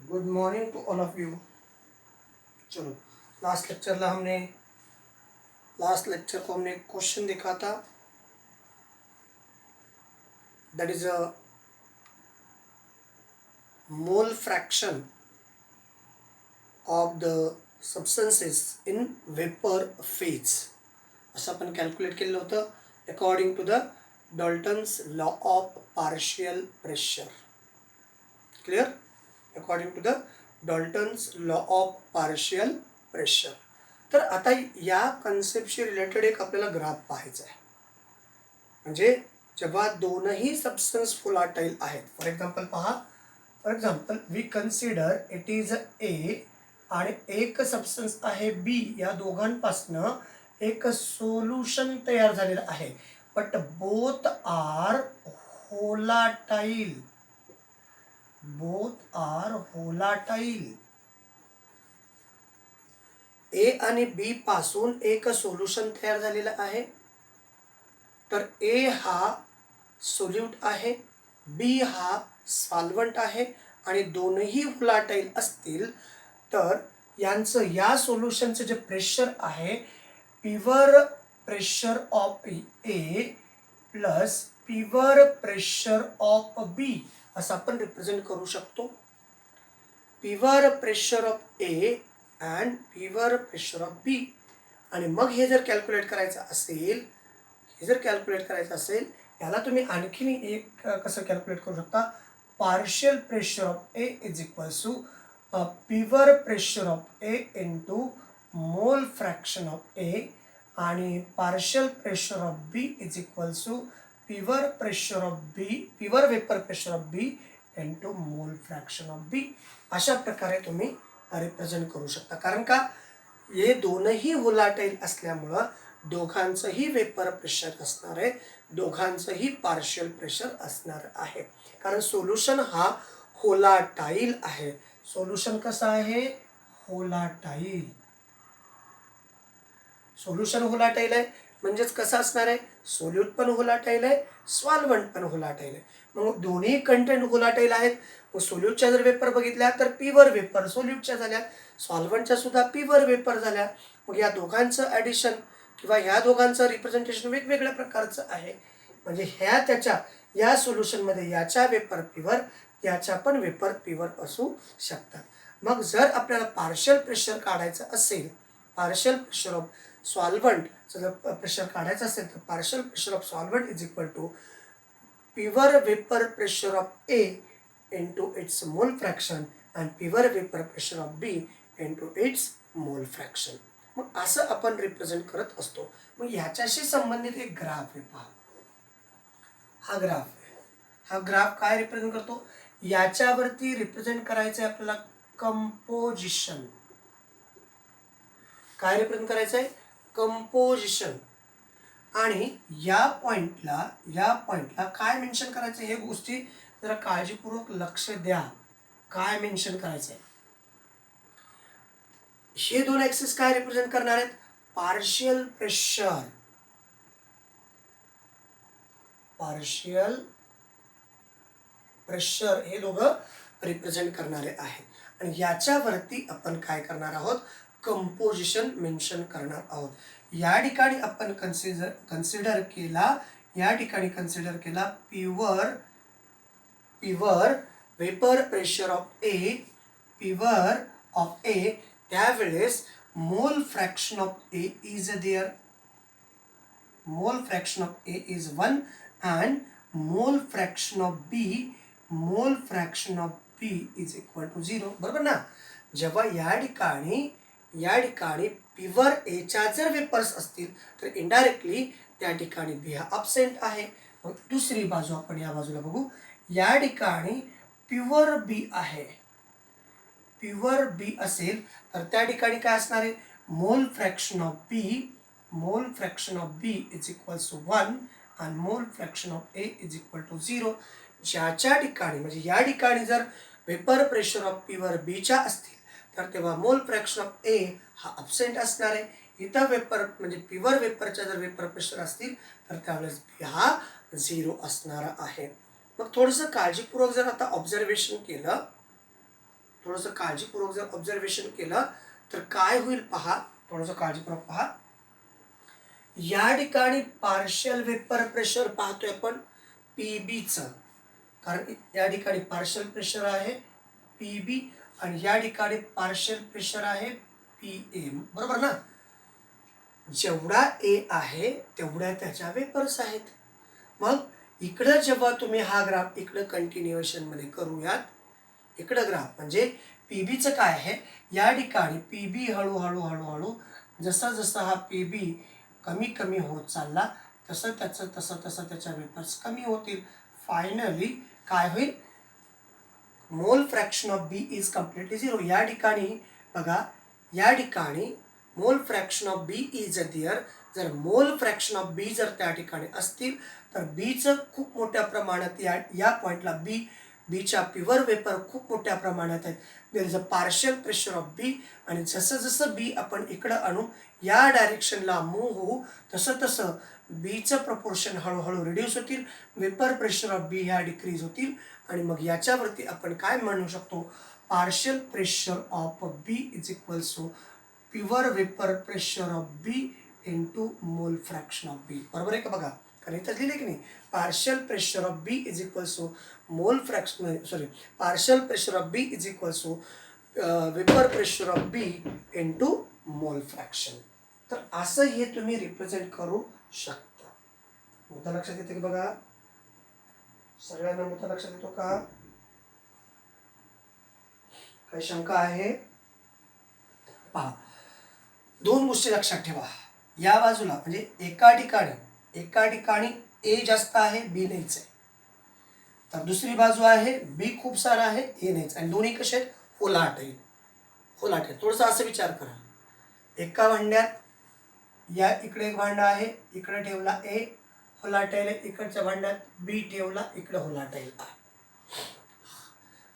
Good morning to all of you. चलो, last lecture को हमने एक क्वेश्चन देखा था, that is a mole fraction of the substances in vapour phase असं आपण कॅल्क्युलेट केलेलं होतं according to the Dalton's law of partial pressure. Clear? According to the Dalton's law of partial pressure. तर आता या कन्सेप्टशी रिलेटेड एक आपल्याला ग्राफ पाहायचा आहे. म्हणजे जेव्हा दोनही सबस्टन्स व्होलाटाईल आहेत, फॉर एक्झाम्पल पहा, for example we consider it is A आणि एक सबस्टन्स आहे बी. या दोघांपासनं एक सोल्युशन तयार झालेलं आहे, बट बोथ आर व्होलाटाईल. ए आणि बी पासून एक सोल्युशन तयार झालेलं आहे. तर ए हा सोल्यूट आहे, बी हा सॉल्व्हंट आहे आणि दोनही व्होलाटाईल असतील तर यांचं या सोल्युशनचं जे प्रेशर आहे pure pressure of A plus pure pressure of B असं आपण रिप्रेझेंट करू शकतो. Pure pressure of A and pure pressure of B. आणि मग हे जर कॅल्क्युलेट करायचं असेल याला तुम्ही आणखीन एक कसं कॅल्क्युलेट करू शकता, partial pressure of A is equals to pure pressure of A into mole fraction of A आणि partial pressure of B is equals to pure vapour pressure of B into mole fraction of B. अशा प्रकारे तुम्ही represent करू शकता. कारण का हे दोनही व्होलाटाईल असल्यामुळं दोघांचंही वेपर प्रेशर असणार आहे, दोघांचंही पार्शियल प्रेशर असणार आहे. कारण सोल्युशन हा व्होलाटाईल आहे. सोल्युशन कसं आहे? व्होलाटाईल. सोल्युशन व्होलाटाईल आहे म्हणजेच कसं असणार आहे? सोल्यूट पण व्होलाटाईल आहे, सॉल्व्हंट पण व्होलाटाईल आहे. मग दोन्ही कंटेंट व्होलाटाईल आहेत. मग सोल्यूटच्या जर वेपर बघितल्या तर पिव्हर वेपर सोल्यूटच्या झाल्या, सॉल्व्हंटच्या सुद्धा पिव्हर वेपर झाल्या. मग या दोघांचं ॲडिशन किंवा ह्या दोघांचं रिप्रेझेंटेशन वेगवेगळ्या प्रकारचं आहे. म्हणजे या सोल्युशनमध्ये याच्या वेपर पिव्हर, याच्या पण वेपर पिव्हर असू शकतात. मग जर आपल्याला पार्शियल प्रेशर काढायचं असेल, पार्शियल प्रेशर ऑफ सॉल्व्हंटचं जर प्रेशर काढायचं असेल तर partial pressure of solvent is equal to pure vapour pressure of A into its mole fraction आणि pure vapour pressure of B into its mole fraction. मग असं आपण रिप्रेझेंट करत असतो. मग ह्याच्याशी संबंधित एक ग्राफ आहे पहा. हा ग्राफ काय रिप्रेझेंट करतो? याच्यावरती रिप्रेझेंट करायचं आहे आपल्याला कंपोजिशन. काय रिप्रेझेंट करायचं आहे? कंपोजिशन. आणि या पॉइंटला काय मेन्शन करायचं हे गोष्टी जरा काळजीपूर्वक लक्ष द्या. काय मेन्शन करायचं आहे? हे दोन ऍक्सिस काय रिप्रेझेंट करणार आहेत? पार्शियल प्रेशर हे दोघं रिप्रेझेंट करणारे आहेत. आणि याच्यावरती आपण काय करणार आहोत? कंपोजिशन मेन्शन करणार आहोत. या ठिकाणी आपण कन्सिडर केला pure vapour pressure of A, त्यावेळेस mole fraction of A is there. Mole fraction of A is 1 and mole fraction of B is equal to 0. बरोबर ना? जेव्हा या ठिकाणी पिव्हर एच्या जर वेपर्स असतील तर इनडायरेक्टली त्या ठिकाणी बी हा अब्सेंट आहे. मग दुसरी बाजू आपण या बाजूला बघू. या ठिकाणी प्युअर बी आहे. प्युअर बी असेल तर त्या ठिकाणी काय असणार आहे? Mole fraction of B is equals to 1 आणि mole fraction of A is equal to 0. ज्याच्या ठिकाणी म्हणजे या ठिकाणी जर वेपर प्रेशर ऑफ प्युअर बीच्या असतील तर तेव्हा मोल फ्रॅक्शन ऑफ ए हा अब्सेंट असणार आहे. इथं वेपर म्हणजे प्युअर वेपरच्या जर वेपर प्रेशर असतील तर त्यावेळेस बी हा 0 असणार आहे. मग थोडंसं काळजीपूर्वक जर आता ऑब्झर्वेशन केलं थोडंसं काळजीपूर्वक जर ऑब्झर्वेशन केलं तर काय होईल पहा, थोडंसं काळजीपूर्वक पहा. या ठिकाणी पार्शियल वेपर प्रेशर पाहतोय आपण पीबीचं, कारण या ठिकाणी पार्शियल प्रेशर आहे पीबी आणि या ठिकाणी पार्शियल प्रेशर आहे पीए, बरोबर ना. जेवढा ए आहे तेवढ्या त्याच्या वेपर्स आहेत. मग इकडं जेव्हा तुम्ही हा ग्राफ इकडं कंटिन्युएशन मध्ये करूयात, इकडं ग्राफ म्हणजे पीबीचं काय आहे, या ठिकाणी पीबी हळूहळू हळूहळू जसा जसा हा पीबी कमी कमी होत चालला तसं त्याच्या वेपर्स कमी होतील. फायनली काय होईल, mole fraction of B is completely zero. या ठिकाणी बघा, या ठिकाणी mole fraction of B is there. जर मोल फ्रॅक्शन ऑफ बी जर त्या ठिकाणी असतील तर बीचं खूप मोठ्या प्रमाणात या पॉईंटला बीच्या प्युअर वेपर खूप मोठ्या प्रमाणात आहेत. There is a partial pressure of B आणि जसं जसं बी आपण इकडं आणू या डायरेक्शनला मूव्ह होऊ तसं तसं बीचं प्रपोर्शन हळूहळू रिड्यूस होतील, वेपर प्रेशर ऑफ बी ह्या डिक्रीज होतील आणि मग याच्यावरती आपण काय म्हणू शकतो, partial pressure of B is equals to pure vapour pressure of B into mole fraction of B. बरोबर आहे का बघा, कारण इथं लिहिले की नाही, partial pressure of B is equals to mole fraction partial pressure of B is equals to vapour pressure of B into mole fraction. तर असं हे तुम्ही रिप्रेझेंट करू शकता. मुद्दा लक्षात येते की बघा, सगळ्यांना मुद्दा लक्षात येतो का, काही शंका आहे पहा. दोन गोष्टी लक्षात ठेवा, या बाजूला म्हणजे एका ठिकाणी ए जास्त आहे बी नाहीच आहे, तर दुसरी बाजू आहे बी खूप सारा आहे ए नाहीच, आणि दोन्ही कसे आहेत, होलाट आहे. थोडंसं असं विचार करा, एका भांड्यात या इकडे एक भांडा आहे, इकडे ठेवला ए होलाटेल, इकडच्या भांड्यात बी ठेवला, इकडे होलाटेल.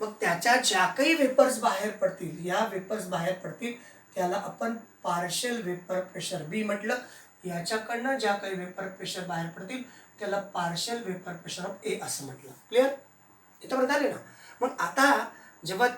मग त्याच्या ज्या काही वेपर्स बाहेर पडतील, या वेपर्स बाहेर पडतील त्याला आपण पार्शियल वेपर प्रेशर बी म्हटलं. याच्याकडनं ज्या काही वेपर प्रेशर बाहेर पडतील त्याला पार्शियल वेपर प्रेशर ऑफ ए असं म्हटलं. क्लिअर, इथपर्यंत आले ना. मग आता जेव्हा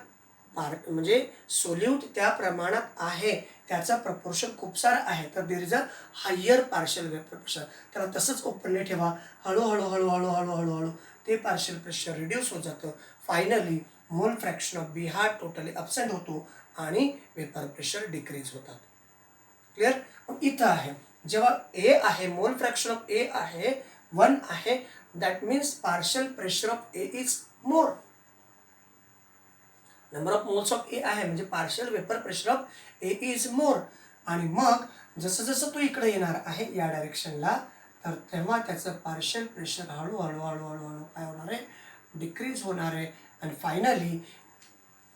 म्हणजे सोल्यूट त्या प्रमाणात आहे, त्याचा प्रपोर्शन खूप सारा आहे, तर there is a higher partial vapour pressure. त्याला तसंच ओपनली ठेवा, हळूहळू हळूहळू हळूहळू हळू ते पार्शियल प्रेशर रिड्यूस होत जातं. फायनली मोल फ्रॅक्शन ऑफ बी हा टोटली अबसेंट होतो आणि वेपर प्रेशर डिक्रीज होतात. क्लिअर. मग इथं आहे, जेव्हा ए आहे, मोल फ्रॅक्शन ऑफ ए आहे 1 आहे, that means partial pressure of A is more. Number of moles of A आहे म्हणजे partial vapour pressure of A is more. आणि मग जसं जसं तो इकडे येणार आहे या डायरेक्शनला, तर तेव्हा त्याचं पार्शियल प्रेशर हळूहळू हळूहळू काय होणार आहे, डिक्रीज होणार आहे. आणि फायनली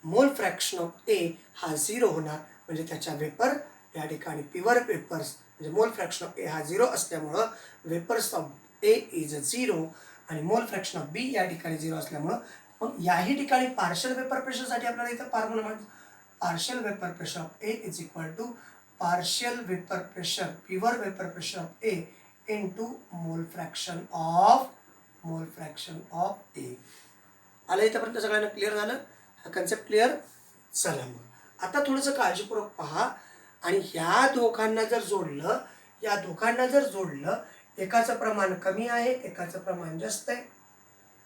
मोल फ्रॅक्शन ऑफ ए हा 0 होणार, म्हणजे त्याच्या वेपर या ठिकाणी प्युअर वेपर्स म्हणजे मोल फ्रॅक्शन ऑफ ए हा 0 असल्यामुळं वेपर्स ऑफ ए इज 0 आणि मोल फ्रॅक्शन ऑफ बी या ठिकाणी 0 असल्यामुळं मग याही ठिकाणी पार्शियल वेपर प्रेशरसाठी आपल्याला इथं फॉर्म्युला माहिती, partial vapour pressure of A is equal to partial vapour pressure pure vapour pressure of A into mole fraction of A. आलं इथंपर्यंत सगळ्यांना क्लिअर झालं, हा कन्सेप्ट क्लिअर. चला मग आता थोडंसं काळजीपूर्वक पहा, आणि या दोघांना जर जोडलं, एकाचं प्रमाण कमी आहे, एकाचं प्रमाण जास्त आहे,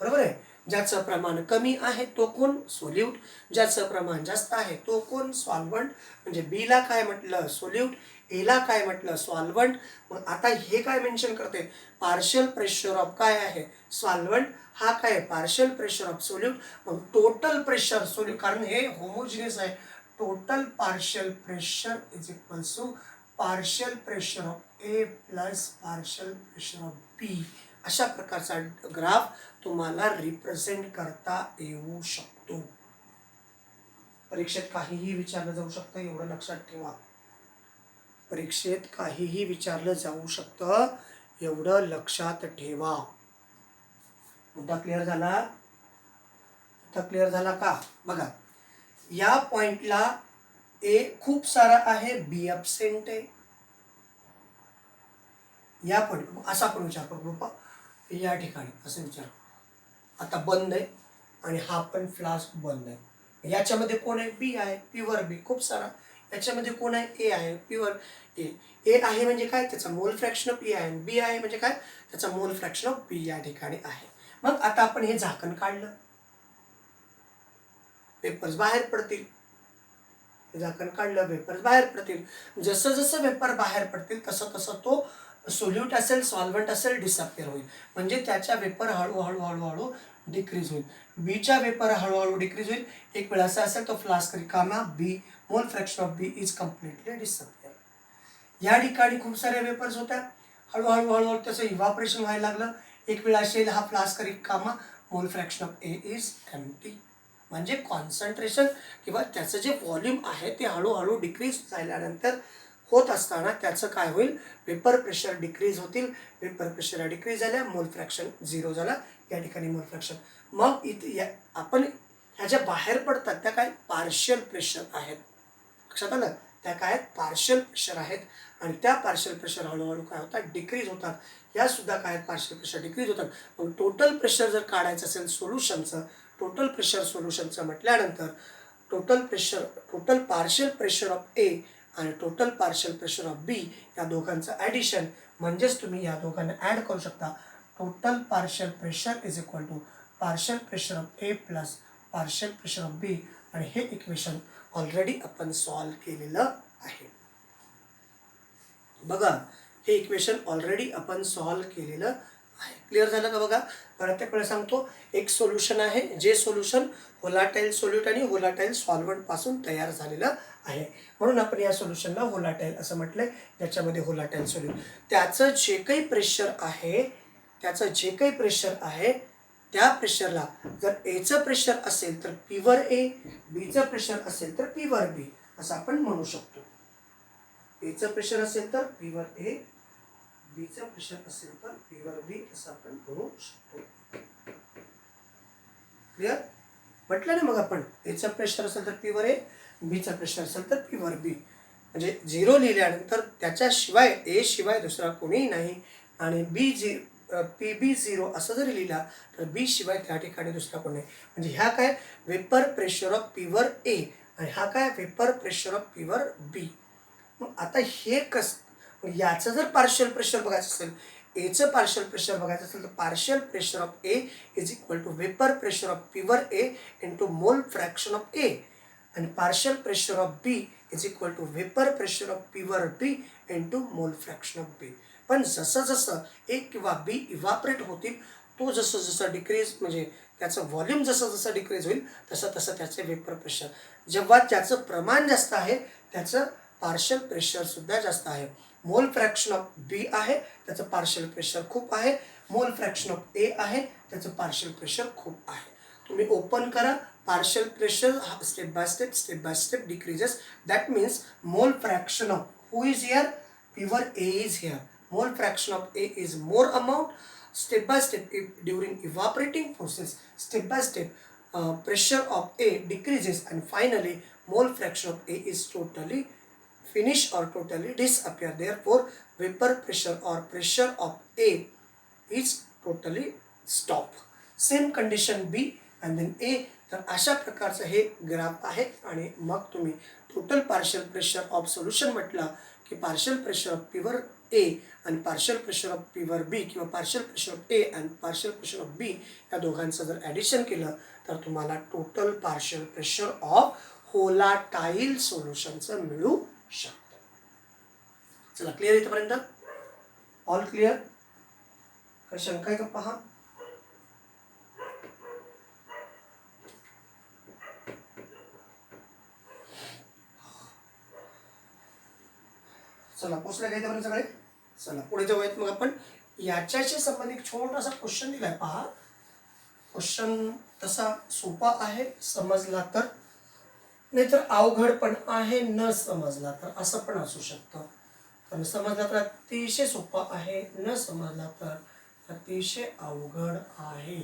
बरोबर आहे. ज्याचं प्रमाण कमी आहे तो कोण, सोल्यूट. ज्याचं प्रमाण जास्त आहे तो कोण, सॉल्व्हंट. म्हणजे बी ला काय म्हटलं, सोल्यूट, ए ला काय म्हटलं, सॉल्व्हंट. मग आता हे काय मेन्शन करते, पार्शियल प्रेशर ऑफ काय आहे, सॉल्व्हंट, हा काय पार्शियल प्रेशर ऑफ सोल्यूट. मग टोटल प्रेशर सोल्यूट, कारण हे होमोजिनियस आहे, total partial pressure is equals to partial pressure of A plus partial pressure of B. अशा प्रकारचा ग्राफ तुम्हाला रिप्रेझेंट करता येऊ शकतो. परीक्षेत काहीही विचारलं जाऊ शकतं, एवढं लक्षात ठेवा. परीक्षेत काहीही विचारलं जाऊ शकतं, एवढं लक्षात ठेवा. मुद्दा क्लिअर झाला? मुद्दा क्लिअर झाला का? बघा, या पॉइंटला ए खूप सारा आहे, बी अबसेंट आहे. या पॉइंट असा आपण विचार करू बाबा, या ठिकाणी असं विचार, आता बंद आहे आणि हा पण फ्लास्क बंद आहे, याच्यामध्ये कोण आहे? बी आहे, पीवर बी खूप सारा. याच्यामध्ये कोण आहे? ए आहे, पीवर ए. ए आहे म्हणजे काय? त्याचा मोल फ्रॅक्शन ऑफ ए आहे. बी आहे म्हणजे काय? त्याचा मोल फ्रॅक्शन ऑफ बी या ठिकाणी आहे. मग आता आपण हे झाकण काढलं, वेपर्स बाहेर पडतील. झाकण काढलं, वेपर्स बाहेर पडतील. जसं जसं वेपर बाहेर पडतील तसं तसं तो सोल्यूट असेल, सॉल्व्हंट असेल, डिसअपिअर होईल. म्हणजे त्याच्या वेपर हळूहळू हळूहळू डिक्रीज होईल. बीच्या वेपर हळूहळू डिक्रीज होईल. एक वेळ असा असेल तो फ्लास्क रिकामा, B mole fraction of B is completely disappear. या ठिकाणी खूप सारे वेपर्स होत्या. हळूहळू हळूहळू त्याचं इव्हापरेशन व्हायला लागलं. एक वेळ असेल हा फ्लास्क रिकामा, मोल fraction of A is empty. म्हणजे कॉन्सन्ट्रेशन किंवा त्याचं जे व्हॉल्यूम आहे ते हळूहळू डिक्रीज झाल्यानंतर होत असताना त्याचं काय होईल? वेपर प्रेशर डिक्रीज होतील. वेपर प्रेशर डिक्रीज झाल्या, मोल फ्रॅक्शन 0 झाला या ठिकाणी मोल फ्रॅक्शन. मग इथे आपण ह्या ज्या बाहेर पडतात त्या काय? पार्शियल प्रेशर आहेत. लक्षात आलं? त्या काय आहेत? पार्शियल प्रेशर आहेत. आणि त्या पार्शियल प्रेशर हळूहळू काय होतात? डिक्रीज होतात. या सुद्धा काय आहेत? पार्शियल प्रेशर डिक्रीज होतात. मग टोटल प्रेशर जर काढायचं असेल सोल्युशनचं, टोटल प्रेशर सोल्युशनचं म्हटल्यानंतर total partial pressure of A आणि टोटल पार्शियल प्रेशर ऑफ बी या दोघांचं ॲडिशन, म्हणजेच तुम्ही या दोघांना ॲड करू शकता. Total partial pressure is equal to partial pressure of A plus partial pressure of B. आणि हे इक्वेशन ऑलरेडी आपण सॉल्व केलेलं आहे. बघा, हे इक्वेशन ऑलरेडी आपण सॉल्व केलेलं आहे. क्लिअर झालं का? बघा, परत एक वेळ सांगतो. एक सोल्युशन आहे, जे सोल्युशन व्होलाटाईल सोल्यूट आणि व्होलाटाईल सॉल्व्हंट पासून तयार झालेलं आहे. म्हणून आपण या सोल्युशनला व्होलाटाईल असं म्हटलंय. ज्याच्यामध्ये व्होलाटाईल सोल्यूट, त्याचं जे काही प्रेशर आहे त्या प्रेशरला जर एचं प्रेशर असेल तर पीवर ए, बीचं प्रेशर असेल तर पीवर बी असं आपण म्हणू शकतो. एचं प्रेशर असेल तर पीवर ए, बीचं प्रेशर असेल तर पीवर बी असं आपण म्हणू शकतो. क्लिअर? म्हटलं ना मग आपण, एचं प्रेशर असेल तर पीवर ए, बीचं प्रेशर असेल तर पीवर बी. म्हणजे 0 लिहिल्यानंतर त्याच्याशिवाय ए शिवाय दुसरा कोणीही नाही. आणि पी बी 0 असं जरी लिहिला तर बी शिवाय त्या ठिकाणी दुसरा कोण नाही. म्हणजे ह्या काय? वेपर प्रेशर ऑफ पीवर ए आणि हा काय? वेपर प्रेशर ऑफ पीवर बी. मग आता हे याचं जर पार्शियल प्रेशर बघायचं असेल, एचं पार्शियल प्रेशर बघायचं असेल तर partial pressure of A is equal to vapour pressure of pure A into mole fraction of A. आणि partial pressure of B is equal to vapour pressure of pure B into mole fraction of B. पण जसं जसं ए किंवा बी इव्हापरेट होतील, तो जसं जसं decrease म्हणजे त्याचं व्हॉल्यूम जसं जसं डिक्रीज होईल तसं तसं त्याचे वेपर प्रेशर, जेव्हा त्याचं प्रमाण जास्त आहे त्याचं पार्शियल प्रेशर सुद्धा जास्त आहे. मोल फ्रॅक्शन ऑफ बी आहे, त्याचं पार्शियल प्रेशर खूप आहे. मोल फ्रॅक्शन ऑफ ए आहे, त्याचं पार्शियल प्रेशर खूप आहे. तुम्ही ओपन करा, partial pressure step by step decreases. That means mole fraction of who is here? पीवर A is here. Mole fraction of A is more amount. Step by step, during evaporating process, step by step pressure of A decreases and finally mole fraction of A is totally finish or totally disappear. Therefore vapor pressure or pressure of A is totally stop. Same condition B and then A. तर अशा प्रकारचं हे graph आहे. आणि मग तुम्ही total partial pressure of solution म्हटलं की पार्शियल प्रेशर ऑफ पीवर ए आणि पार्शियल प्रेशर ऑफ पीवर बी किंवा पार्शियल प्रेशर ऑफ ए आणि पार्शियल प्रेशर ऑफ बी या दोघांचं जर ॲडिशन केलं तर तुम्हाला total partial pressure of volatile सोल्युशनचं मिळू शकतं. चला, क्लिअर इथपर्यंत? All clear? काही शंका आहे का? पहा, चला पोचल्या काय इथपर्यंत सगळे? चला पुढे जाऊयात. मग आपण याच्याशी संबंधित छोटासा क्वेश्चन दिलाय. पहा, क्वेश्चन तसा सोपा आहे समजला तर, नाहीतर अवघड पण आहे न समजला तर, असं पण असू शकतं. पण समजला तर अतिशय सोपा आहे, न समजला तर अतिशय अवघड आहे.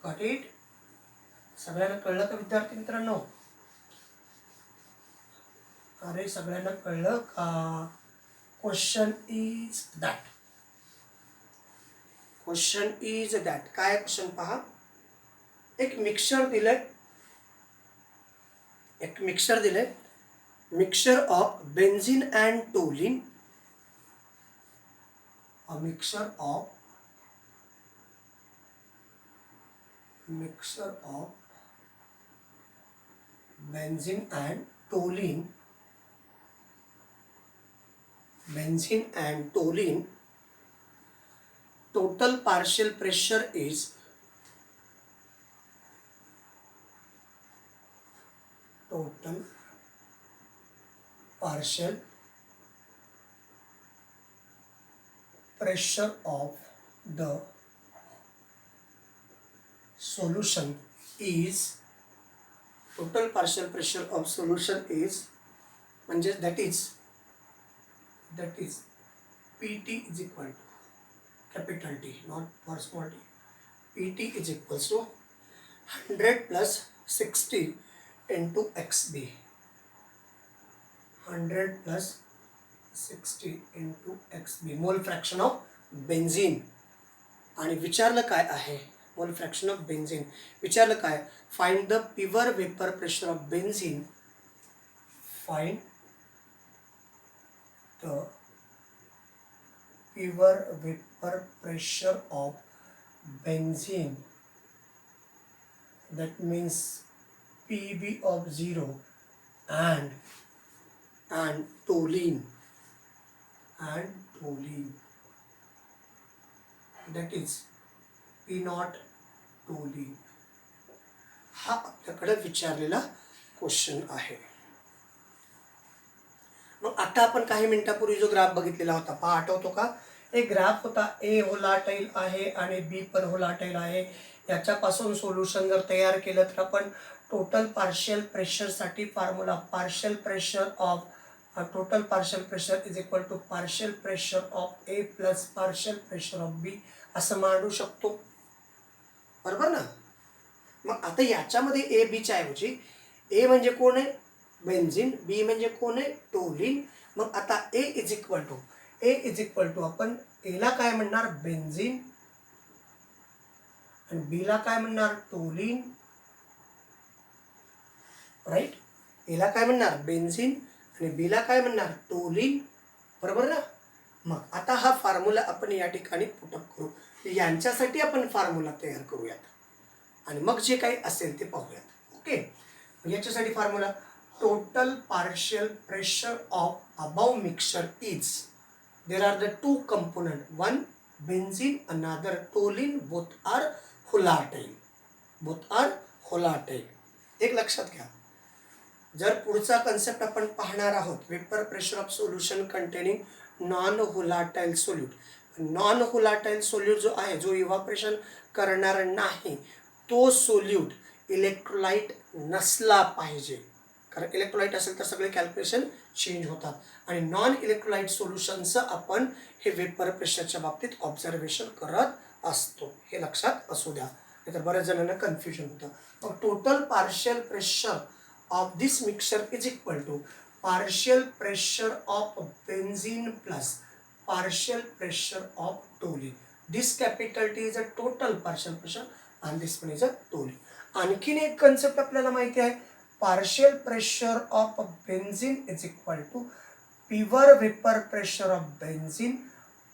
Got it? सगळ्यांना कळलं का विद्यार्थी मित्रांनो? अरे सगळ्यांना कळलं का? Question is that. Question is that. काय क्वेश्चन? पहा, एक मिक्सचर दिलंय, एक मिक्सर दिले, mixture of benzene and toluene, a mixture of benzene and toluene, total partial pressure is of the solution is total partial pressure of solution is म्हणजे that is PT is equal to capital T, not for small t. PT is equals to 100 plus 60 into XB. 100 plus 60 into XB. मोल fraction of benzene. आणि विचारलं काय आहे? Mole fraction of benzene विचारलं काय? Find the pure vapour pressure of benzene. Find the pure vapour pressure of benzene. That means PB of 0 and toluene that is P naught toluene. हा आपल्याकडे विचारलेला question आहे. मग आता आपण काही मिनिटापूर्वी जो ग्राफ बघितलेला होता पहा, आठवतो का? एक ग्राफ होता, ए होलाटाईल आहे आणि बी पण होलाटाईल आहे. याच्यापासून सोल्युशन जर तयार केलं तर आपण टोटल पार्शियल प्रेशरसाठी formula partial pressure of total partial pressure is equal to partial pressure of A plus partial pressure of B असं मांडू शकतो, बरोबर ना? मग आता याच्यामध्ये ए बीच्या ऐवजी ए म्हणजे कोण आहे? बेन्झीन. बी म्हणजे कोण आहे? टोलिन. मग आता ए इज इक्वल टू आपण एला काय म्हणणार? बेन्झीन. आणि बीला काय म्हणणार? टोलिन. राईट? एला काय म्हणणार? बेन्झीन. आणि बीला काय म्हणणार? टोलिन. बरोबर ना? मग आता हा फॉर्म्युला आपण या ठिकाणी पुटअप करू. यांच्यासाठी आपण फॉर्म्युला तयार करूयात आणि मग जे काही असेल ते पाहूयात. ओके. याच्यासाठी formula total partial pressure of above mixture is, there are the two component, one benzene another toluene, both are volatile. एक लक्षात घ्या, जर पुढचा कन्सेप्ट आपण पाहणार आहोत vapour pressure of solution containing non volatile solute. Non volatile solute जो आहे, जो इव्हापोरेशन करणार नाही, तो सोल्यूट इलेक्ट्रोलाइट नसला पाहिजे. कारण इलेक्ट्रोलाइट असेल तर सगळे कॅल्क्युलेशन चेंज होतात. आणि नॉन इलेक्ट्रोलाइट सोल्युशनचं आपण हे वेपर प्रेशरच्या बाबतीत ऑब्झर्वेशन करत असतो, हे लक्षात असू द्या, नाहीतर बऱ्याच जणांना कन्फ्युजन होतं. मग total partial pressure of this mixture is equal to partial pressure of benzene plus partial pressure of toluene. This capital T is a total partial pressure and this one is a toluene. आणखीन एक concept आपल्याला माहिती आहे, partial pressure of benzene is equal to pure vapor pressure of benzene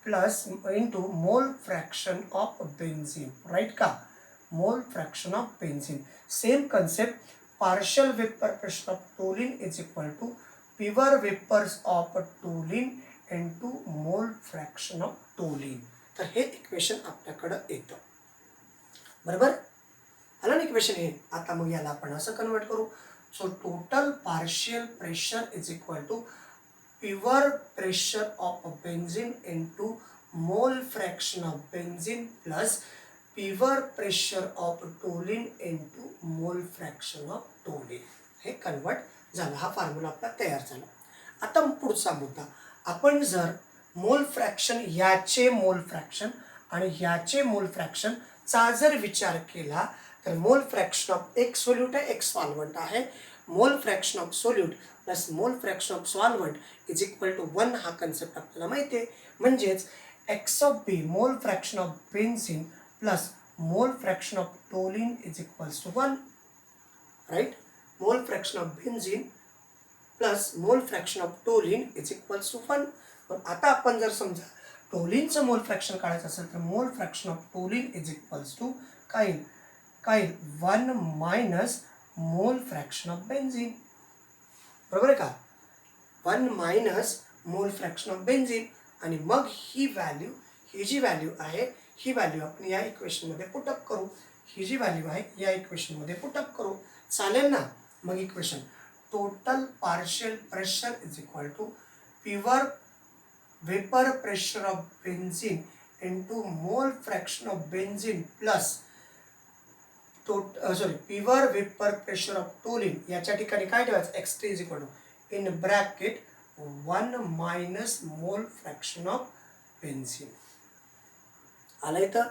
plus into mole fraction of benzene. right का? mole fraction of benzene. same concept, partial vapor pressure of toluene is equal to pure vapors of toluene into mole fraction of toluene. तर हे equation आपल्याकडे येतं, बरोबर? आलं ना equation हे? आता मग याला आपण असं कन्वर्ट करू. So total partial pressure is equal to pure pressure of benzene into mole fraction of benzene plus pure pressure of toluene into mole fraction of toluene. हे कन्वर्ट झालं, हा फॉर्म्युला आपला तयार झाला. आता पुढचा मुद्दा, आपण जर मोल फ्रॅक्शन, याचे मोल फ्रॅक्शन आणि याचे मोल फ्रॅक्शन चा जर विचार केला तर मोल फ्रॅक्शन ऑफ एक सोल्यूट आहे, एक सॉल्व्हंट आहे. Mole fraction of solute plus mole fraction of solvent is equal to 1 हा कन्सेप्ट आपल्याला माहिती आहे. म्हणजेच x of B mole fraction of benzene plus mole fraction of toluene is equals to 1. Right? Mole fraction of benzene plus mole fraction of toluene is equals to 1. पण आता आपण जर समजा टोलिनचं मोल फ्रॅक्शन काढायचं असेल तर mole fraction of toluene is equals to काय काय 1 minus mole fraction of benzene. बरोबर आहे का? 1 minus mole fraction of benzene. आणि मग ही जी व्हॅल्यू आहे ही व्हॅल्यू आपण या इक्वेशनमध्ये पुटअप करू. ही जी व्हॅल्यू आहे या इक्वेशनमध्ये पुटअप करू. चालेल ना? मग equation total partial pressure is equal to pure vapour pressure of benzene into mole fraction of benzene plus pure vapour pressure of toluene. याच्या ठिकाणी काय ठेवायचं? एक्स3 is equal to in bracket 1 minus mole fraction of benzene. आलं इथं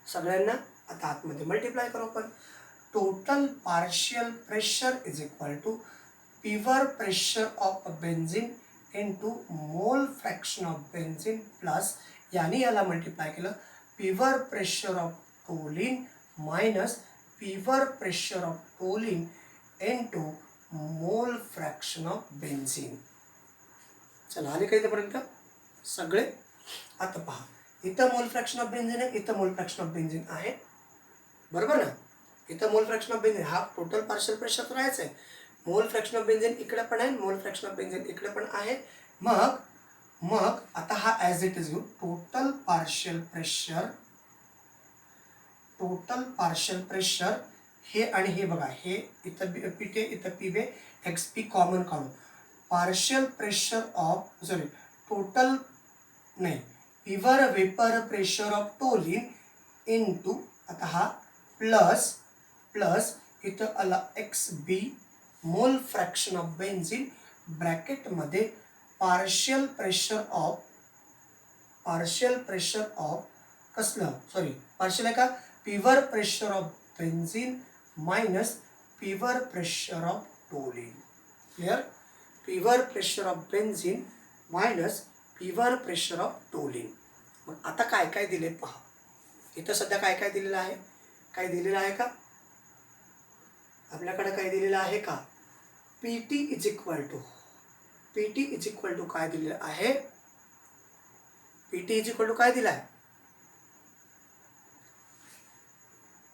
सगळ्यांना? आता आतमध्ये मल्टिप्लाय करू आपण. Total partial pressure is equal to pure pressure of benzene into mole fraction of benzene plus याने याला मल्टिप्लाय केलं pure pressure of toluene minus pure pressure of toluene into mole fraction of benzene. चला आले का इथपर्यंत सगळे? आता पहा, इथं मोल फ्रॅक्शन ऑफ बेन्झीन आहे, इथं मोल फ्रॅक्शन ऑफ बेन्झीन आहे. बरोबर ना? इथं मोल फ्रॅक्शन ऑफ बेन्झीन हा टोटल पार्शियल प्रेशर राहायचं आहे. मोल फ्रॅक्शन ऑफ बेन्झीन इकडे पण आहे, मोल फ्रॅक्शन ऑफ बेन्झीन इकडे पण आहे. मग मग आता हा ॲज इट इज घेऊ. टोटल पार्शियल प्रेशर हे आणि हे बघा, हे इथं पी टे इथं पी बे एक्स पी कॉमन काढून पार्शियल प्रेशर ऑफ टोटल नाही pure vapour pressure of toluene into आता हा प्लस इथं आला X B mole fraction of benzene ब्रॅकेटमध्ये पार्शियल प्रेशर ऑफ कसलं पार्शियल आहे का? Pure pressure of benzene minus pure pressure of toluene. Clear? Pure pressure of benzene minus pure pressure of toluene. मग आता काय काय दिले पहा. इथं सध्या काय काय दिलेलं आहे? काय दिलेलं आहे का? आपल्याकडे काय दिलेलं आहे का? P T is equal to काय दिलेलं आहे? P T is equal to काय दिलं आहे?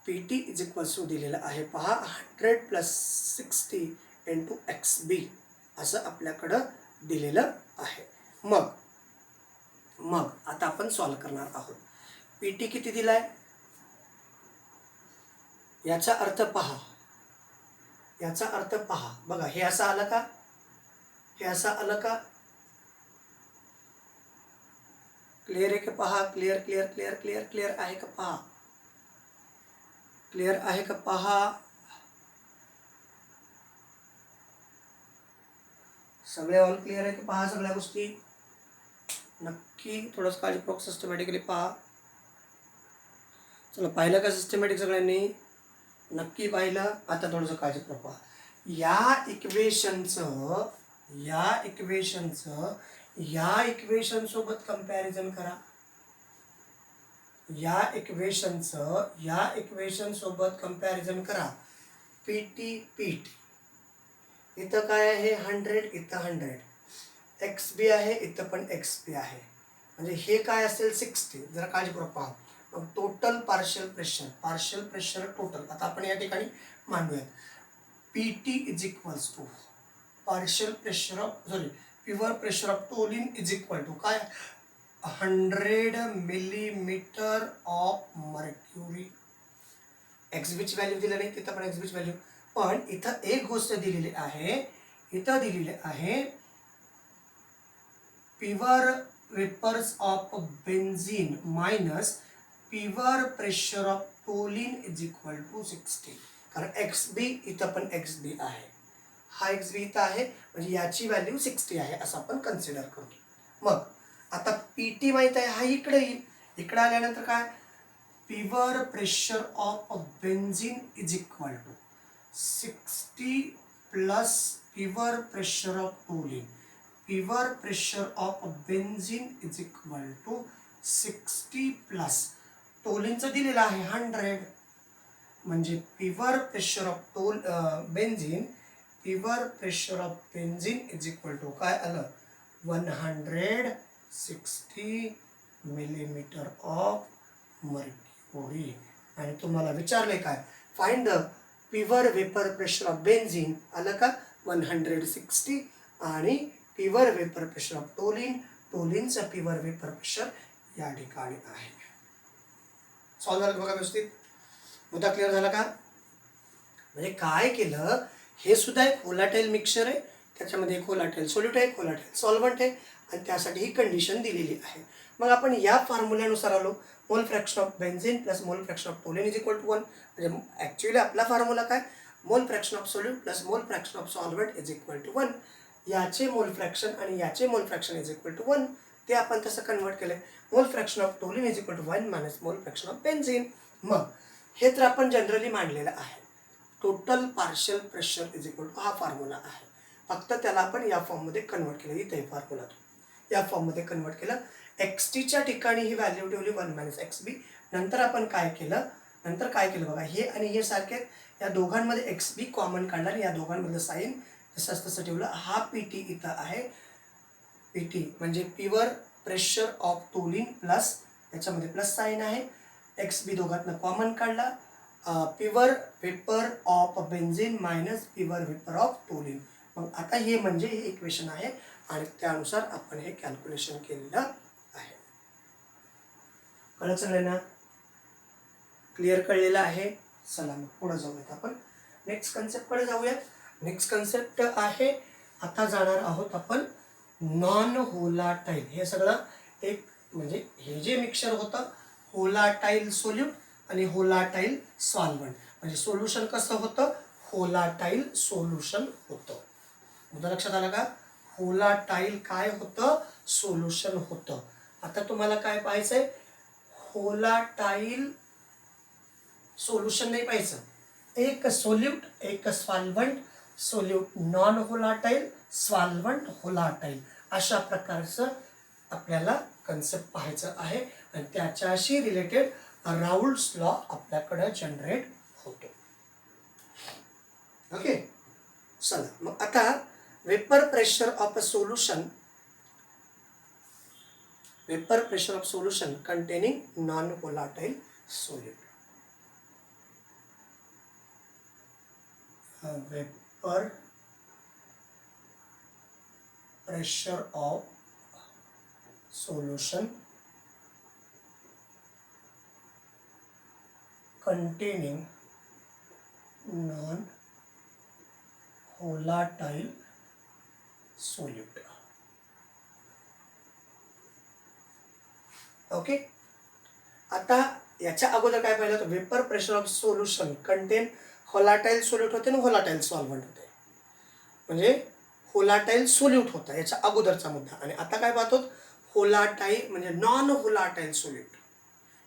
P T is equal to दिलेलं आहे पहा 100 प्लस 60 इंटू एक्स बी असं आपल्याकडं दिलेलं आहे. मग आता आपण सॉल्व करणार आहोत. पी टी किती दिलाय? याचा अर्थ पहा बघा, हे असं आलं का? हे असं आलं का? क्लिअर आहे का पहा? क्लिअर आहे का पहा? क्लिअर आहे का पहा? सगळे ऑल क्लिअर आहे का पहा? सगळ्या गोष्टी नक्की थोडंसं काळजीपूर्वक सिस्टमॅटिकली पहा. चला, पाहिलं का सिस्टमॅटिक सगळ्यांनी? नक्की पाहिलं. आता थोडंसं काळजीपूर्वक पहा. या इक्वेशन सोबत कंपॅरिझन करा. या इक्वेशन सोबत कंपॅरिझन करा. पीटी इथं काय आहे? 100, इथं 100. एक्स बी आहे, इथं पण एक्स बी आहे. म्हणजे हे काय असेल? 60. जरा काळजीपूर्वक पहा. मग टोटल पार्शियल प्रेशर टोटल आता आपण या ठिकाणी मांडूयात. P T is equals to pure pressure of toluene is equal to काय? 100 मिलीमीटर ऑफ मर्क्युरी. एक्स बीची व्हॅल्यू दिली नाही, तिथं पण एक्स बीची व्हॅल्यू. पण इथं एक गोष्ट दिलेली आहे. इथं दिलेली आहे pure vapours of benzene minus pure pressure of toluene is equal to 60. कारण एक्स बी इथं पण एक्स बी आहे, हा एक्स बी इथं आहे, म्हणजे याची व्हॅल्यू 60 आहे असं आपण कन्सिडर करतो. मग आता पी टी माहीत आहे, हा इकडे येईल. इकडे आल्यानंतर काय? Pure pressure of benzene is equal to 60 plus pure pressure of toluene. Pure pressure of benzene is equal to 60 plus टोलिनचं दिलेलं आहे 100. म्हणजे pure pressure of benzene, pure pressure of benzene is equal to काय आलं 160 millimetre of mercury. आणि तुम्हाला विचारले काय, find the pure vapour pressure of benzene, आलं का 160. आणि pure vapour pressure of toluene, टोलिनचं प्युअर वेपर प्रेशर या ठिकाणी आहे. सॉल्व झालं बघा व्यवस्थित, मुद्दा क्लिअर झाला का. म्हणजे काय केलं, हे सुद्धा एक होलाटाईल मिक्सचर आहे, त्याच्यामध्ये एक होलाटाईल सोल्यूट आहे, होलाटाईल सॉल्व्हंट आहे, आणि त्यासाठी ही कंडिशन दिलेली आहे. मग आपण या फॉर्म्युल्यानुसार आलो, mole fraction of benzene plus mole fraction of toluene is equal to 1. म्हणजे ॲक्च्युअली आपला फॉर्म्युला काय, mole fraction of solute plus mole fraction of solvent is equal to 1. याचे मोल फ्रॅक्शन आणि याचे मोल फ्रॅक्शन इज इक्वल टू 1, ते आपण तसं कन्वर्ट केलं. Mole fraction of toluene is equal to 1 minus mole fraction of benzene. मग हे तर आपण जनरली मांडलेलं आहे. Total partial pressure is equal to हा फॉर्म्युला आहे, फक्त त्याला आपण या फॉर्ममध्ये कन्वर्ट केलं. इथे फॉर्म्युला या फॉर्ममध्ये कन्वर्ट केलं. एक्स टीच्या ठिकाणी ही व्हॅल्यू ठेवली 1 मायनस एक्स बी. नंतर आपण काय केलं, बघा, हे आणि हे सारखे, या दोघांमध्ये एक्स बी कॉमन काढला आणि या दोघांमधलं साईन जसं तसं ठेवलं. हा पी टी इथं आहे, पी टी म्हणजे pure pressure of toluene plus याच्यामध्ये प्लस साईन आहे, एक्स बी दोघांतनं कॉमन काढला, pure vapour of benzene minus pure vapour of toluene. मग आता हे म्हणजे हे इक्वेशन आहे आणि त्यानुसार आपण हे कॅल्क्युलेशन केलेलं आहे. कळलं सगळ्यांना, क्लिअर कळलेलं आहे. चला मग पुढे जाऊयात, आपण नेक्स्ट कन्सेप्टकडे जाऊयात. नेक्स्ट कन्सेप्ट आहे, आता जाणार आहोत आपण नॉन होलाटाईल. हे सगळं एक म्हणजे हे जे मिक्सचर होतं, होलाटाईल सोल्यूट आणि होलाटाईल सॉल्व्हंट. म्हणजे सोल्युशन कसं होतं, होलाटाईल सोल्युशन होतं. मुद्दा लक्षात आला का, होलाटाईल काय होतं, सोल्युशन होतं. आता तुम्हाला काय पाहायचंय, होलाटाईल सोल्युशन नाही पाहायचं, एक सोल्यूट एक solvent, solute non volatile, solvent volatile, अशा प्रकारचं आपल्याला कन्सेप्ट पाहायचं आहे. आणि त्याच्याशी रिलेटेड राऊल्स लॉ आपल्याकडे जनरेट होतो. ओके, चला मग आता vapour pressure of a solution, vapour pressure of solution containing non volatile solute. Vapour pressure of solution containing non-volatile solute. Okay, आता याच्या अगोदर काय पाहिलं तर vapour pressure of solution content volatile solute होते आणि होलाटाईल सॉल्व्हंट होते. म्हणजे होलाटाईल सोल्यूट होता याच्या अगोदरचा मुद्दा. आणि आता काय पाहतो, होलाटाईल म्हणजे नॉन होलाटाईल सोल्यूट.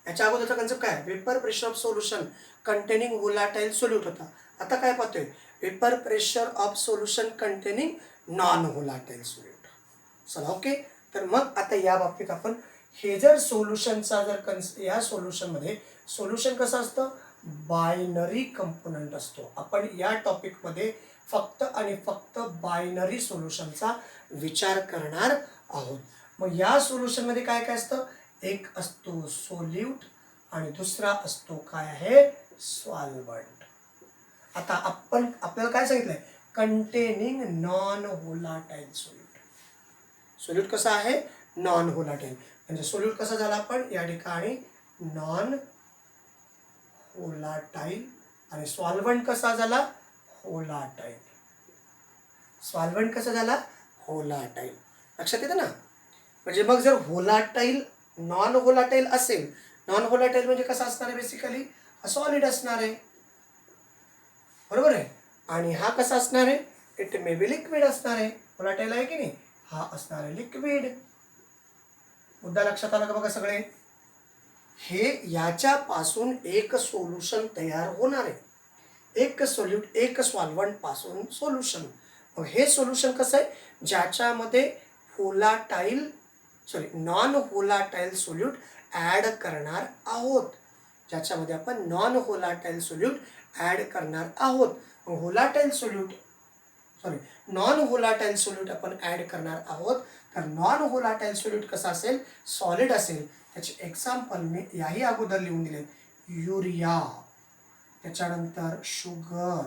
याच्या अगोदरचा कन्सेप्ट काय, vapour pressure of solution containing volatile solute होता. आता काय पाहतोय, vapour pressure of solution containing non volatile solute. चला ओके, तर मग आता या बाबतीत आपण हे जर सोल्युशनचा जर या सोल्युशनमध्ये सोल्युशन कसं असतं, बायनरी कंपोनंट असतो. आपण या टॉपिकमध्ये फक्त आणि फक्त बायनरी सोल्युशनचा विचार करणार आहोत. मग या सोल्युशनमध्ये काय काय असतं, एक असतो सोल्यूट आणि दुसरा असतो काय आहे, सॉल्व्हंट. आता आपण आपल्याला काय सांगितलंय, containing non volatile solute. Solute कसा आहे, नॉन होलाटाईल. म्हणजे सोल्यूट कसा झाला आपण या ठिकाणी नॉन होलाटाईल, आणि सॉल्व्हंट कसा झाला, होलाटाईल. सॉल्व्हंट कसा झाला, होलाटाईल. लक्षात येतं ना. म्हणजे मग जर होलाटाईल नॉन होलाटाईल असेल, नॉन होलाटाईल म्हणजे कसं असणार आहे, बेसिकली सॉलिड असणार आहे, बरोबर आहे. आणि हा कसा असणार आहे, इट मे बी लिक्विड असणार आहे. होलाटाईल आहे की नाही, हा असणार आहे लिक्विड. मुद्दा लक्षात आला का बघा सगळे. हे याच्यापासून एक सोल्युशन तयार होणार आहे, एक सोल्यूट एक सॉल्व्हंट पासून सोल्युशन. मग हे सोल्युशन कसं आहे, ज्याच्यामध्ये नॉन होलाटाईल सोल्यूट ॲड करणार आहोत. ज्याच्यामध्ये आपण नॉन होलाटाईल सोल्यूट ॲड करणार आहोत. Volatile solute non volatile solute आपण ॲड करणार आहोत. तर नॉन होलाटाईल सोल्यूट कसा असेल, सॉलिड असेल. त्याचे एक्झाम्पल मी याही अगोदर लिहून दिले, युरिया, त्याच्यानंतर शुगर,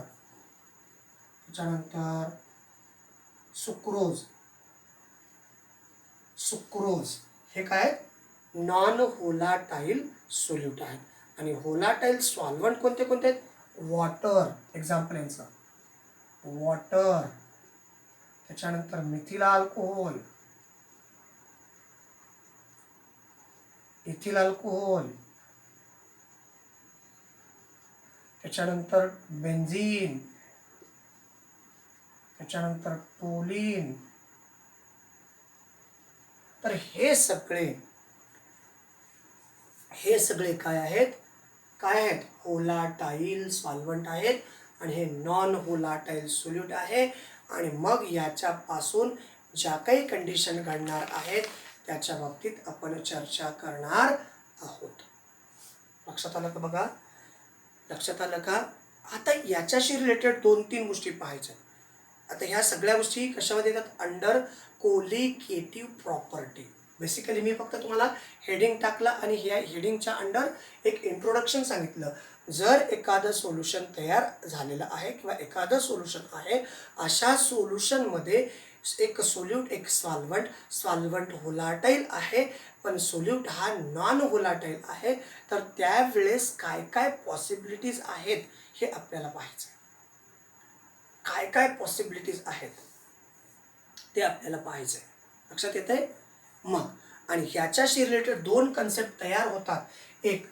त्याच्यानंतर सुक्रोज हे काय नॉन होलाटाईल सोल्यूट आहेत. आणि होलाटाईल सॉल्व्हंट कोणते कोणते आहेत, वॉटर, एक्झाम्पल यांचं वॉटर, त्याच्यानंतर मिथिल अल्कोहोल, इथिल अल्कोहोल, त्याच्यानंतर बेन्झीन, त्याच्यानंतर टोलिन. तर हे सगळे काय आहेत होलाटाईल सॉल्व्हंट आहेत. आणि हे नॉन होलाटाईल सोल्यूट आहे. आणि मग याच्यापासून ज्या काही कंडिशन घडणार आहेत त्याच्या बाबतीत आपण चर्चा करणार आहोत. लक्षात आलं का बघा, लक्षात आलं का. आता याच्याशी रिलेटेड 2-3 गोष्टी पाहायच्या. आता ह्या सगळ्या गोष्टी कशामध्ये येतात, अंडर कोलिगेटिव्ह प्रॉपर्टी. बेसिकली मी फक्त तुम्हाला हेडिंग टाकला आणि ह्या हेडिंगच्या अंडर एक इंट्रोडक्शन सांगितलं. जर एखादं सोल्युशन तयार झालेलं आहे किंवा एखादं सोल्युशन आहे, अशा सोल्युशनमध्ये एक सोल्यूट एक सॉल्व्हंट होलाटाईल आहे पण सोल्यूट हा नॉन होलाटाईल आहे. तर त्यावेळेस काय काय पॉसिबिलिटीज आहेत हे आपल्याला पाहायचं. काय काय पॉसिबिलिटीज आहेत ते आपल्याला पाहायचं आहे. लक्षात येतंय. मग आणि ह्याच्याशी रिलेटेड 2 कन्सेप्ट तयार होतात. एक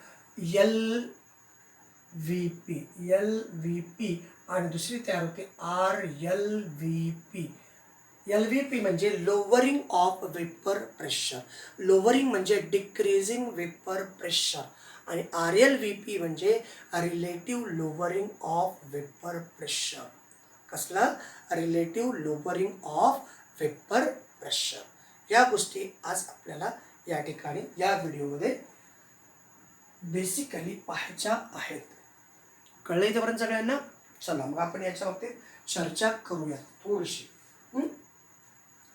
LVP आणि दुसरी तयार होते RLVP. LVP म्हणजे lowering of vapour pressure, lowering म्हणजे डिक्रीजिंग वेपर प्रेशर. आणि RLVP म्हणजे relative lowering of vapour pressure. कसलं, relative lowering of vapour pressure. या गोष्टी आज आपल्याला या ठिकाणी या व्हिडिओमध्ये बेसिकली पाहायच्या आहेत. कळलं इथेपर्यंत सगळ्यांना. चला मग आपण याच्या बाबतीत चर्चा करूया थोडीशी.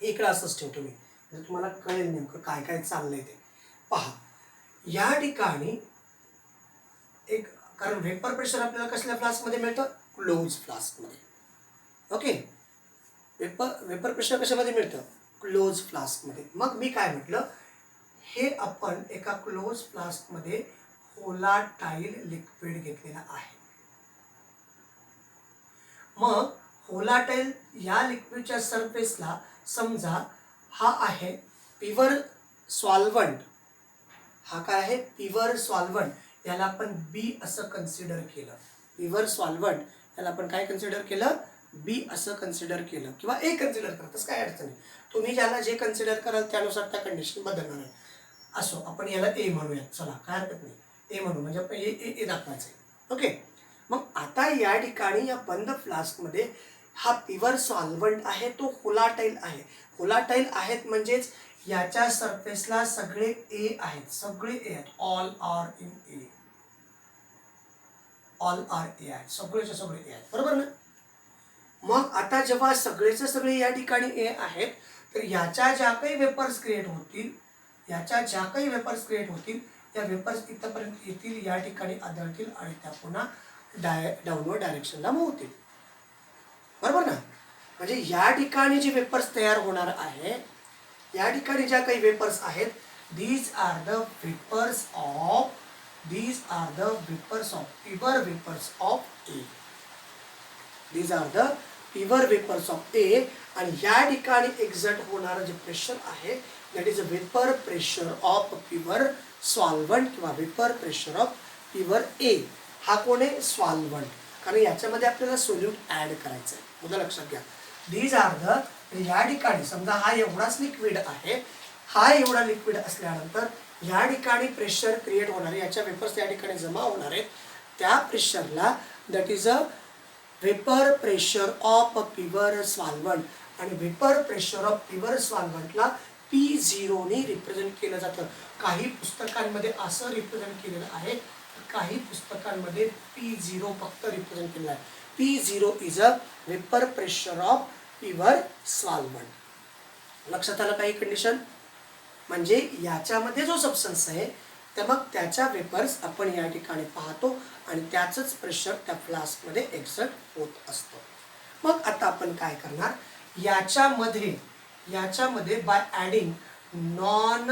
इकडं असंच ठेवतो मी, म्हणजे तुम्हाला कळेल नेमकं काय काय चाललंय ते. पहा या ठिकाणी एक, कारण वेपर प्रेशर आपल्याला कसल्या फ्लास्कमध्ये मिळतं, क्लोज फ्लास्कमध्ये. ओके, वेपर प्रेशर कशामध्ये मिळतं, क्लोज फ्लास्कमध्ये. मग मी काय म्हटलं, हे आपण एका क्लोज फ्लास्कमध्ये होलाटाईल लिक्विड घेतलेला आहे. मग होलाटाईल या लिक्विडच्या सरफेसला समजा हा आहे प्युअर सॉल्व्हंट. हा काय आहे, प्युअर सॉल्व्हंट. याला आपण बी असं कन्सिडर केलं. प्युअर सॉल्व्हंट याला आपण काय कन्सिडर केलं, बी असं कन्सिडर केलं किंवा ए कन्सिडर करा, तसं काय अडचण नाही. तुम्ही ज्याला जे कन्सिडर कराल त्यानुसार त्या कंडिशन बदलणार आहे. असो आपण याला ए म्हणूयात, चला काय हरकत नाही, ए म्हणू, म्हणजे आपण ए दाखवायचं आहे. ओके. मग आता या ठिकाणी या बंद फ्लास्कमध्ये हा प्युअर सॉल्व्हंट आहे, तो होलाटाईल आहे. होलाटाईल आहेत म्हणजेच याच्या सरफेसला सगळे ए आहेत, सगळे ए आहेत, all are in A, all are A आहेत, सगळेचे सगळे ए आहेत, बरोबर ना. मग आता जेव्हा सगळेचे सगळे या ठिकाणी ए आहेत, तर याच्या ज्या काही वेपर्स क्रिएट होतील, या वेपर्स इथपर्यंत येतील, या ठिकाणी आदळतील आणि त्या पुन्हा डाऊनवर्ड डायरेक्शनला मूव्ह होतील, बरोबर ना. म्हणजे या ठिकाणी जे वेपर्स तयार होणार आहे, या ठिकाणी ज्या काही वेपर्स आहेत, these are the vapors of pure vapors of A. These are the pure vapors of A. आणि या ठिकाणी एक्झर्ट होणारं जे प्रेशर आहे, that is a vapour pressure of pure solvent किंवा वेपर प्रेशर ऑफ प्युअर ए. हा कोण आहे, सॉल्व्हंट, कारण याच्यामध्ये आपल्याला सोल्यूट ॲड करायचं आहे. मुद्दा लक्षात घ्या. दीज आर द, या ठिकाणी समजा हा एवढाच लिक्विड आहे, हा एवढा लिक्विड असल्यानंतर या ठिकाणी प्रेशर क्रिएट होणार आहे, याच्या वेपर्स या ठिकाणी जमा होणार आहेत. त्या प्रेशरला that is a vapour pressure of pure solvent. आणि वेपर प्रेशर ऑफ प्युअर सॉल्व्हंटला P0 ने रिप्रेझेंट केलं जातं. काही पुस्तकांमध्ये असं रिप्रेझेंट केलेलं आहे काही पुस्तकांमध्ये P0 फक्त रिप्रेझेंट केलेला आहे. P0 is a vapour pressure of pure solvent. लक्षात आलं काही कंडिशन? म्हणजे याच्यामध्ये जो सबस्टन्स आहे तर मग त्याच्या वेपर्स आपण या ठिकाणी पाहतो आणि त्याचंच प्रेशर त्या फ्लास्कमध्ये एक्झर्ट होत असतं. मग आता आपण काय करणार, याच्यामध्ये bye adding non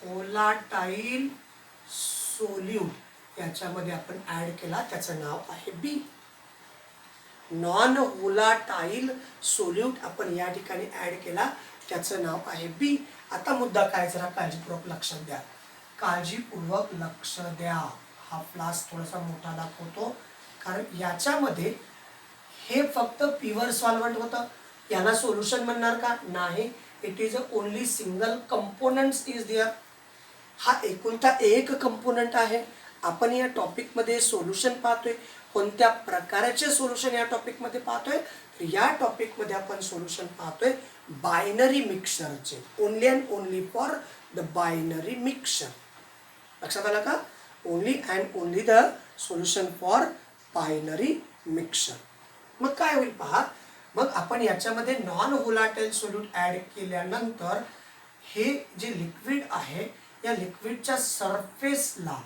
volatile solute याच्यामध्ये आपण ॲड केला, त्याचं नाव आहे बी. नॉन व्होलाटाईल सोल्यूट आपण या ठिकाणी ॲड केला, त्याचं नाव आहे बी. आता मुद्दा काय, जरा काळजीपूर्वक लक्षात द्या, काळजीपूर्वक लक्ष द्या. हा फ्लास्क थोडासा मोठा दाखवतो कारण याच्यामध्ये हे फक्त प्युअर सॉल्व्हंट होतं. याला सोल्युशन म्हणणार का? नाही. It is only single components is there. हा एकुलता एक कंपोनंट आहे. आपण या टॉपिकमध्ये सोल्युशन पाहतोय. कोणत्या प्रकारचे सोल्युशन या टॉपिकमध्ये पाहतोय? तर या टॉपिकमध्ये आपण सोल्युशन पाहतोय बायनरी मिक्सरचे. Only and only for the binary mixture. लक्षात आलं का? Only and only the solution for binary mixture. मग काय होईल पहा, मग आपण याच्यामध्ये नॉन व्होलाटाईल सोल्यूट ॲड केल्यानंतर हे जे लिक्विड आहे या लिक्विडच्या सरफेसला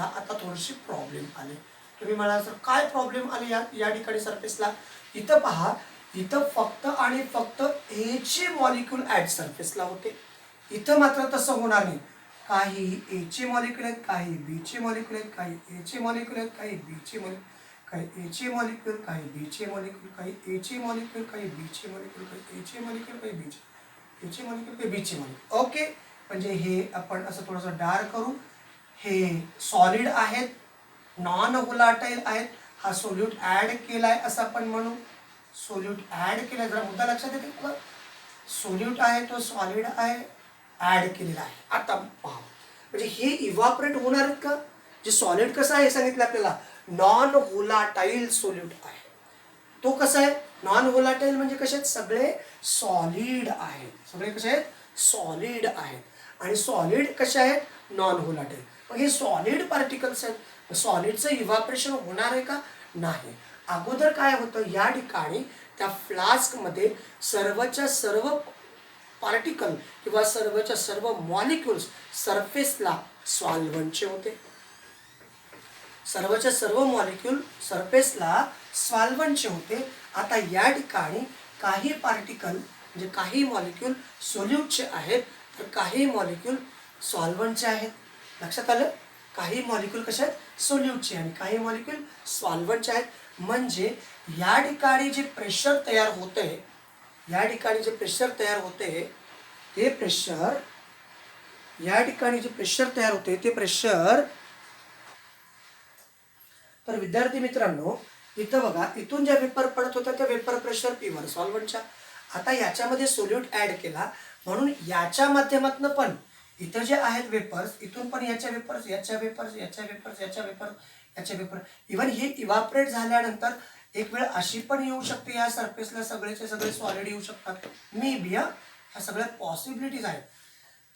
आता थोडीशी प्रॉब्लेम आली. तुम्ही मला सर काय प्रॉब्लेम आली या ठिकाणी सरफेसला? इथं पहा, इथं फक्त आणि फक्त ए चे मॉलिक्यूल ॲट सरफेसला होते. इथं मात्र तसं होणार नाही. काही ए चे मॉलिक्यूल आहेत, काही बी चे मॉलिक्यूल आहेत, काही ए चे मॉलिक्यूल आहेत, काही बी चे मॉलिक्यूल, काही ए चे मॉलिक्यूल, काही बी चे मॉलिक्यूल, काही ए चे मॉलिक्यूल, काही बी चे मॉलिक्यूल, काही ए चे मॉलिक्यूल, काही बी चे, ए चे मॉलिक्यूल, काही बी चे मॉलिक्यूल. ओके, म्हणजे हे आपण असं थोडंसं डार्क करू. हे सॉलिड आहेत, नॉन व्होलाटाईल आहेत. हा सोल्यूट ॲड केलाय असं आपण म्हणू. सोल्यूट ॲड केलाय, जरा मुद्दा लक्षात येते का? सोल्यूट आहे तो सॉलिड आहे, ॲड केलेला आहे. आता पहा, म्हणजे हे इव्हापरेट होणार आहेत का? जे सॉलिड कसं आहे सांगितलं आपल्याला, नॉन व्होलाटाईल सोल्यूट आहे. तो कसा आहे? नॉन व्होलाटाईल म्हणजे कसे आहेत? सगळे सॉलिड आहेत. सगळे कसे आहेत? सॉलिड आहेत. आणि सॉलिड कसे आहेत? Non volatile. मग हे सॉलिड पार्टिकल्स आहेत, सॉलिडचं इव्हापरेशन होणार आहे का? नाही. अगोदर काय होतं, या ठिकाणी त्या फ्लास्कमध्ये सर्वच्या सर्व पार्टिकल किंवा सर्वच्या सर्व मॉलिक्युल्स सरफेसला सॉल्व्हंटचे होते. सर्वच्या सर्व मॉलिक्यूल सरफेसला सॉल्व्हंटचे होते. आता या ठिकाणी काही पार्टिकल म्हणजे काही मॉलिक्यूल सोल्यूटचे आहेत, तर काही मॉलिक्यूल सॉल्व्हंटचे आहेत. लक्षात आलं? काही मॉलिक्यूल कसे आहेत? सोल्यूटचे आणि काही मॉलिक्यूल सॉल्व्हंटचे आहेत. म्हणजे या ठिकाणी जे प्रेशर तयार होते, या ठिकाणी जे प्रेशर तयार होते ते प्रेशर, या ठिकाणी जे प्रेशर तयार होते ते प्रेशर. तर विद्यार्थी मित्रांनो, इथं बघा, इथून ज्या वेपर पडत होत्या त्या वेपर प्रेशर प्युअर सॉल्व्हंटच्या. आता याच्यामध्ये सोल्यूट ॲड केला म्हणून याच्या माध्यमातून पण इथं जे आहेत वेपर्स, इथून पण याच्या वेपर्स, याच्या वेपर्स, याच्या वेपर्स, याच्या वेपर, याच्या वेपर, इव्हन हे इव्हापरेट झाल्यानंतर एक वेळ अशी पण येऊ शकते, या सरफेसला सगळेचे सगळे सॉलिड येऊ शकतात. मे बी ह्या सगळ्या पॉसिबिलिटीज आहेत.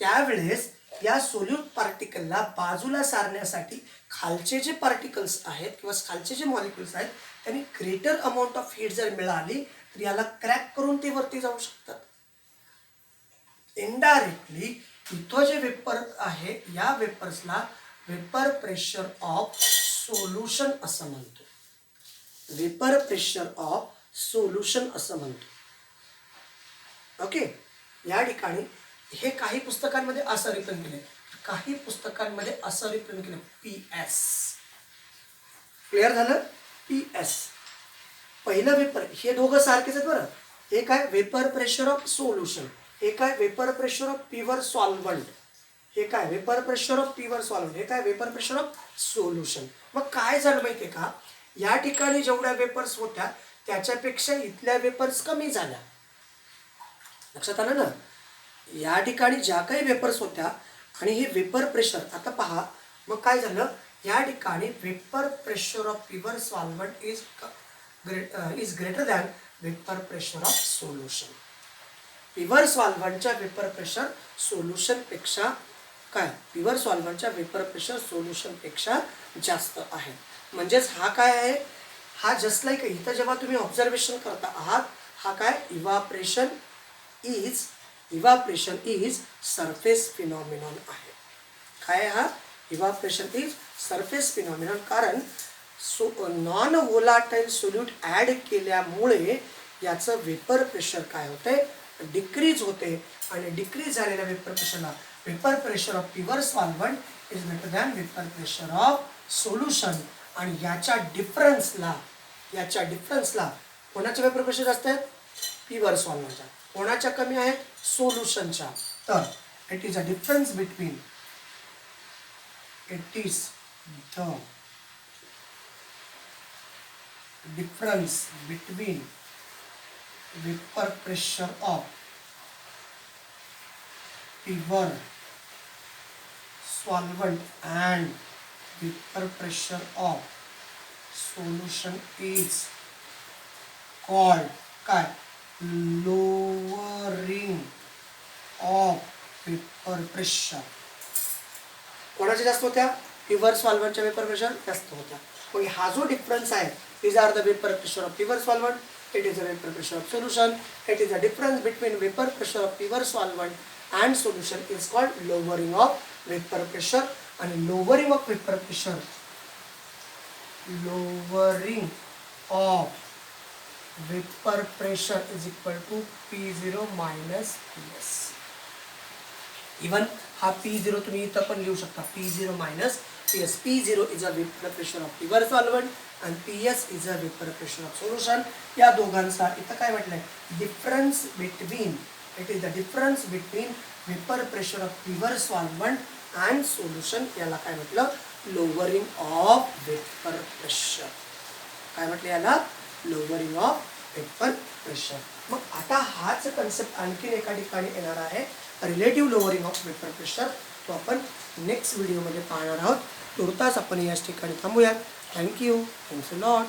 त्यावेळेस या सोल्यूट पार्टिकलला बाजूला सारण्यासाठी खालचे जे पार्टिकल्स आहेत किंवा खालचे जे मॉलिक्युल्स आहेत त्यांनी ग्रेटर अमाऊंट ऑफ हीट जर मिळाली तर याला क्रॅक करून ते वरती जाऊ शकतात. इनडायरेक्टली इथं जे वेपर आहे या वेपर्सला वेपर प्रेशर ऑफ सोल्युशन असं म्हणतो. वेपर प्रेशर ऑफ सोल्युशन असं म्हणतो. ओके, या ठिकाणी हे काही पुस्तकांमध्ये असं रिप्रेझेंट केले, काही पुस्तकांमध्ये असं रिप्रेझेंट केलं, PS. क्लिअर झालं? PS पहिलं वेपर. हे दोघं सारखेच आहेत बरं. हे काय? Vapour pressure of solution. हे काय? Vapour pressure of pure solvent. हे काय? Vapour pressure of pure solvent. हे काय? Vapour pressure of solution. मग काय झालं माहिती आहे का, या ठिकाणी जेवढ्या वेपर्स होत्या त्याच्यापेक्षा इथल्या वेपर्स कमी झाल्या. लक्षात आलं ना? या ठिकाणी ज्या काही वेपर्स होत्या आणि हे वेपर प्रेशर, आता पहा मग काय झालं, या ठिकाणी vapour pressure of pure solvent is greater than vapour pressure of solution. Pure सॉल्व्हंटच्या वेपर प्रेशर सोल्युशनपेक्षा काय प्युअर सॉल्व्हंटच्या वेपर प्रेशर सोल्युशनपेक्षा जास्त आहे. म्हणजेच हा काय आहे, हा जस्ट लाईक इथं जेव्हा तुम्ही ऑब्झर्वेशन करता आहात, हा काय इव्हापरेशन इज सरफेस फिनॉमिनॉन आहे. काय हा इव्हापरेशन इज सरफेस फिनॉमिनॉन. कारण नॉन व्होलाटाईल सोल्यूट ॲड केल्यामुळे याचं वेपर प्रेशर काय होते, डिक्रीज होते. आणि डिक्रीज झालेल्या वेपर प्रेशरला vapour pressure of pure solvent is greater than vapour pressure of solution. आणि याच्या डिफरन्सला कोणाचे वेपर प्रेशर जास्त आहेत, प्युअर सॉल्व्हंटच्या. कोणाच्या कमी आहेत, सोल्युशनच्या. तर it is the difference between vapour pressure of pure solvent and vapor pressure of solution is called काय lowering of vapor pressure. कोणाच्या जास्त होत्या, प्युअर सॉल्व्हंटच्या वेपर प्रेशर जास्त होत्या. मग हा जो डिफरन्स आहे, these are the vapor pressure of pure solvent, it is the vapor pressure of solution, it is the difference between vapor pressure of pure solvent and solution is called lowering of vapor pressure. आणि lowering of vapor pressure is equal to P0 minus PS. Even हा P0 तुम्ही इथं पण लिहू शकता, P0 minus PS. P0 is a vapor pressure of pure solvent and PS is a vapor pressure of solution. या दोघांचा इथं काय म्हटलंय, difference between, it is the difference between vapour pressure of pure solvent and solution. याला काय म्हटलं, lowering of vapour pressure. काय म्हटलं याला, लोअरिंग ऑफ वेपर प्रेशर. मग आता हाच कन्सेप्ट आणखीन एका ठिकाणी येणार आहे, relative lowering of vapour pressure. तो आपण नेक्स्ट व्हिडिओमध्ये पाहणार आहोत. तुर्तास आपण याच ठिकाणी थांबूयात. Thank you, thanks a lot.